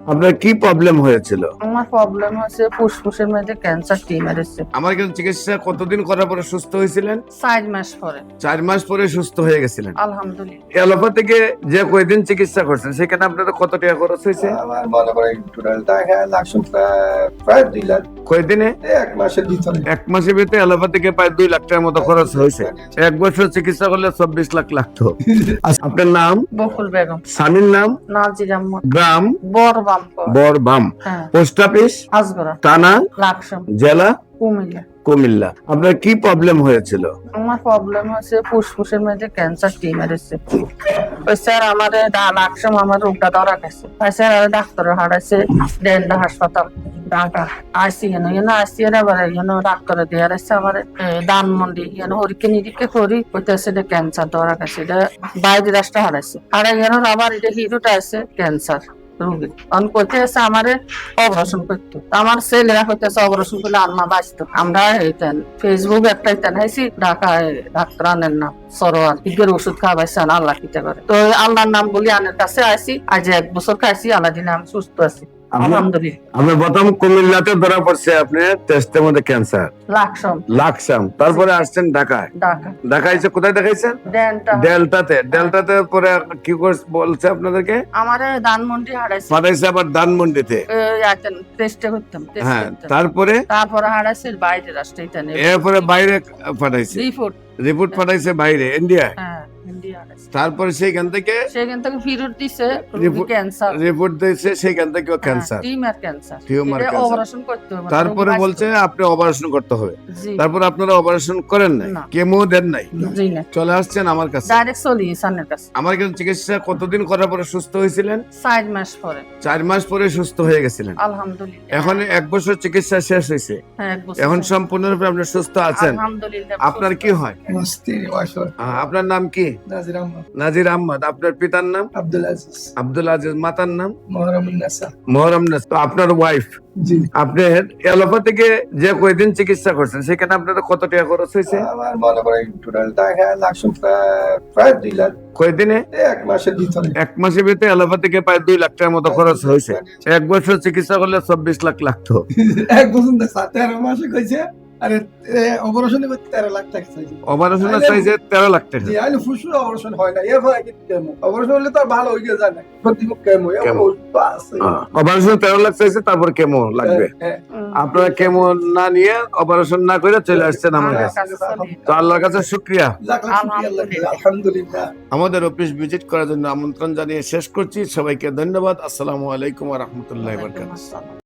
আপনার কি প্রবলেম হয়েছিল? আমার প্রবলেম হচ্ছে ফুসফুসের মধ্যে ক্যান্সার টিউমার এসেছে। আমার কাছে চিকিৎসা কতদিন করার পরে সুস্থ হয়েছিলেন? 4 মাস পরে 4 মাস পরে সুস্থ হয়ে গেছিলেন। আলহামদুলিল্লাহ। অ্যালোপ্যাথিকে যে কয়দিন চিকিৎসা করছেন সেখানে আপনাদের কত টাকা খরচ হয়েছে? আমার মনে করেন টোটাল টাকা লাগছে প্রায় 2 লাখ। কয়দিনে? 1 মাসের ভিতরে। 1 মাসের ভিতরে অ্যালোপ্যাথিকে প্রায় 2 লাখ টাকার মতো খরচ হয়েছে। 1 বছর চিকিৎসা করলে 24 লাখ লাগতো। আপনার নাম? বকুল বেগম। স্বামীর নাম? নাজির আহমদ। গ্রাম? বরবাম। বরবাম। হ্যাঁ। Post office? আজগরা। থানা? লাকসাম। জেলা? কুমিল্লা। কুমিল্লা। আপনার কি প্রবলেম হয়েছিল? আমার প্রবলেম হচ্ছে ফুসফুসের মধ্যে ক্যান্সার টিউমার এসেছে। ওই স্যার আমার লাকসাম আমার রোগটা ধরা গেছে। স্যার ডাক্তার হারাইছে ডেন্ডা হাসপাতাল ঢাকা আইসিএন আইসিএন আবার ডাক্তার দিয়ে আসছে আমার ধানমন্ডি হরিকে নিরিকে করি কইতেছে এটা ক্যান্সার ধরা গেছে। এটা বাইরে রাষ্ট্র হারাইছে হারাই আবার এটা হিরোটা আছে ক্যান্সার রোগী অন করতে আছে আমারে অপারেশন করতো আমার ছেলেরা কইতেছে অপারেশন করলে আম্মা বাঁচতো। আমরা এইতেন ফেসবুক একটা ইতেন হাইছি ঢাকায় ডাক্তার আনেন না সরোয়ার ইগের ওষুধ খাওয়াইছেন আল্লাহ কিতে করে তো আল্লাহর নাম বলি আনের কাছে আইছি আজ 1 বছর খাইছি আল্লাহ দিনে আমি সুস্থ আছি আলহামদুলিল্লাহ। আপনার প্রথম কুমিল্লাতে ধরা পড়ছে আপনার টেস্টের মধ্যে ক্যান্সার লাকসাম, তারপরে আসছেন ঢাকায়। ঢাকা এসে কোথায় দেখাইছেন? ডেল্টাতে পরে কি বলছে আপনাদেরকে? আমারে ধানমন্ডি হারাইছে পাঠাইছে আবার ধানমন্ডিতে। টেস্টে করতাম হ্যাঁ, তারপরে হারাইছে বাইরে রাষ্ট্রে এরপরে বাইরে পাঠাইছে রিপোর্ট পাঠাইছে বাইরে ইন্ডিয়ায়। হ্যাঁ ইন্ডিয়া হারাইছে। তারপরে সেখান থেকে ফেরত দিছে ক্যান্সার রিপোর্ট দিয়েছে সেখান থেকেও ক্যান্সার টিউমার ক্যান্সার অপারেশন করতে হবে। তারপরে বলছে আপনি অপারেশন করতে হবে। জি। তারপরে আপনারা অপারেশন করেন নাই, না। কেমো দেন নাই, জি না চলে আসছেন আমার কাছে। ডাইরেক্ট চলি সানের কাছে। আমার কাছে চিকিৎসা কতদিন করার পরে সুস্থ হয়েছিলেন? 4 মাস পরে 4 মাস পরে সুস্থ হয়ে গেছিলেন। আলহামদুলিল্লাহ। এখন 1 বছর চিকিৎসা শেষ হয়েছে, হ্যাঁ 1 বছর এখন সম্পূর্ণরূপে আপনি সুস্থ আছেন। আলহামদুলিল্লাহ। আপনার কি হয়? আমার স্ত্রী ওয়াইফ আপনার নাম কি? নাজির আহমদ, নাজির আহমদ। আপনার পিতার নাম? আব্দুল আজিজ। মাতার নাম? মোহরম নাসা। তো আপনার ওয়াইফ। জি। আপনি অ্যালোপ্যাথিকে যে কয়দিন চিকিৎসা করছেন সেখানে আপনাদের কত টাকা খরচ হয়েছে? আমার মনে করেন টোটাল টাকা লাগছে প্রায় 2 লাখ। কয়দিনে? 1 মাসের ভিতরে। 1 মাসের ভিতরে অ্যালোপ্যাথিকে প্রায় 2 লাখ টাকার মতো খরচ হয়েছে। 1 বছর চিকিৎসা করলে 24 লাখ লাগতো। 1 বছর না 13 মাসে কইছে আরে অপারেশন করতে 13 লাখ টাকা চাইছে। অপারেশনের চাইছে 13 লাখ টাকা। জি আইলে ফুসফুস অপারেশন হয় না এর হয় কি কেমো অপারেশন হলে তো আর ভালো হয়ে যায় না প্রতিমুখ কেমো আছে অপারেশন 13 লাখ চাইছে, তারপর কেমো লাগবে। আপনারা কেমো না নিয়ে অপারেশন না করে চলে আসছেন আমার কাছে। তো আল্লাহর কাছে শুকরিয়া। আলহামদুলিল্লাহ। আমাদের অফিস ভিজিট করার জন্য আমন্ত্রণ জানিয়ে শেষ করছি। সবাইকে ধন্যবাদ। আসসালামু আলাইকুম ওয়া রাহমাতুল্লাহি ওয়া বারাকাতুহু।